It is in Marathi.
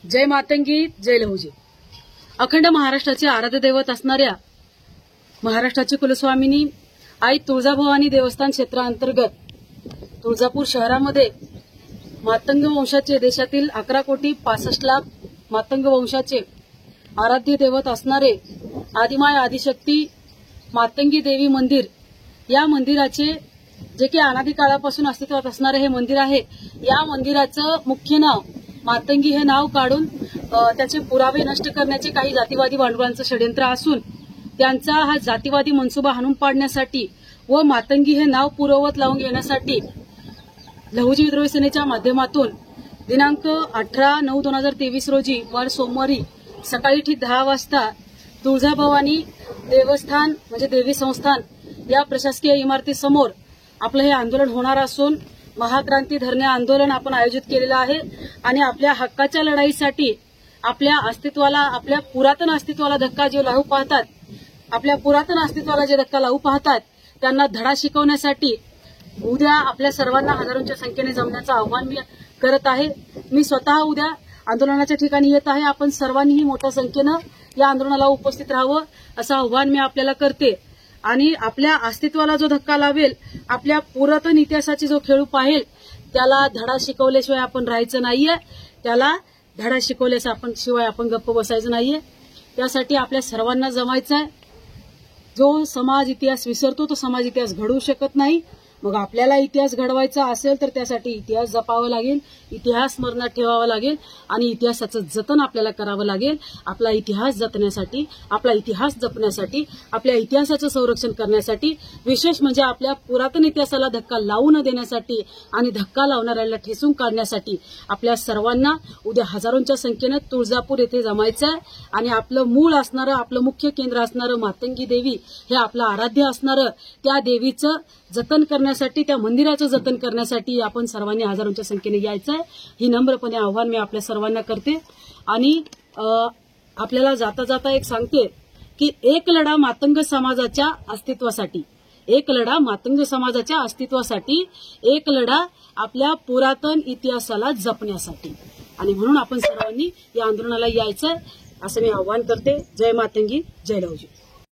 जय मातंगी जय लहुजी। अखंड महाराष्ट्राचे आराध्य दैवत असणाऱ्या महाराष्ट्राची कुलस्वामिनी आई तुळजाभवानी देवस्थान क्षेत्रांतर्गत तुळजापूर शहरामध्ये मातंग वंशाचे देशातील 11,65,00,000 मातंग वंशाचे आराध्य दैवत असणारे आदिमाय आदिशक्ती मातंगी देवी मंदिर, या मंदिराचे जे की अनादी काळापासून अस्तित्वात असणारे हे मंदिर आहे, या मंदिराचं मुख्य नाव मातंगी हे नाव काढून त्याचे पुरावे नष्ट करण्याचे काही जातीवादी भांडवलांचं षडयंत्र असून त्यांचा हा जातीवादी मनसुबा हाणून पाडण्यासाठी व मातंगी हे नाव पूर्ववत लावून घेण्यासाठी लहुजी विद्रोही सेनेच्या माध्यमातून दिनांक 18/9/2023 रोजी वार सोमवारी सकाळी ठीक 10 वाजता तुळजाभवानी देवस्थान म्हणजे देवी संस्थान या प्रशासकीय इमारतीसमोर आपलं हे आंदोलन होणार असून महाक्रांती धरणे आंदोलन आपण आयोजित केलेलं आहे आणि आपल्या हक्काच्या लढाईसाठी आपल्या अस्तित्वाला, आपल्या पुरातन अस्तित्वाला धक्का जे लावू पाहतात, आपल्या पुरातन अस्तित्वाला जे धक्का लावू पाहतात त्यांना धडा शिकवण्यासाठी उद्या आपल्या सर्वांना हजारोंच्या संख्येने जमण्याचं आव्हान मी करत आहे। मी स्वतः उद्या आंदोलनाच्या ठिकाणी येत आहे। आपण सर्वांनीही मोठ्या संख्येनं या आंदोलनाला उपस्थित राहावं असं आव्हान मी आपल्याला करते आणि आपल्या अस्तित्वाला जो धक्का लावेल, आपल्या पुरातन इतिहासाची जो खेळू पाहेल त्याला धडा शिकवल्याशिवाय आपण राहायचं नाहीये, त्याला धडा शिकवल्याशिवाय आपण गप्प बसायचं नाहीये। त्यासाठी आपल्या सर्वांना जमायचं आहे। जो समाज इतिहास विसरतो तो समाज इतिहास घडवू शकत नाही। मग आपल्याला इतिहास घडवायचा असेल तर त्यासाठी इतिहास जपावा लागेल, इतिहास स्मरणात ठेवावा लागेल आणि इतिहासाचं जतन आपल्याला करावं लागेल। आपला इतिहास जपण्यासाठी, आपला इतिहास जपण्यासाठी, आपल्या इतिहासाचं संरक्षण करण्यासाठी, विशेष म्हणजे आपल्या पुरातन इतिहासाला धक्का लावू न देण्यासाठी आणि धक्का लावणाऱ्याला ठेचून काढण्यासाठी आपल्या सर्वांना उद्या हजारोंच्या संख्येनं तुळजापूर येथे जमायचं आहे आणि आपलं मूळ असणारं, आपलं मुख्य केंद्र असणारं मातंगी देवी हे आपलं आराध्य असणारं त्या देवीचं जतन करण्यासाठी, त्या मंदिराचं जतन करण्यासाठी आपण सर्वांनी हजारोंच्या संख्येने यायचं आहे। ही नम्रपणे आव्हान मी आपल्या सर्वांना करते आणि आपल्याला जाता जाता एक सांगते की एक लढा मातंग समाजाच्या अस्तित्वासाठी, एक लढा मातंग समाजाच्या अस्तित्वासाठी, एक लढा आपल्या पुरातन इतिहासाला जपण्यासाठी आणि म्हणून आपण सर्वांनी या आंदोलनाला यायचं असं मी आव्हान करते। जय मातंगी जय लहुजी।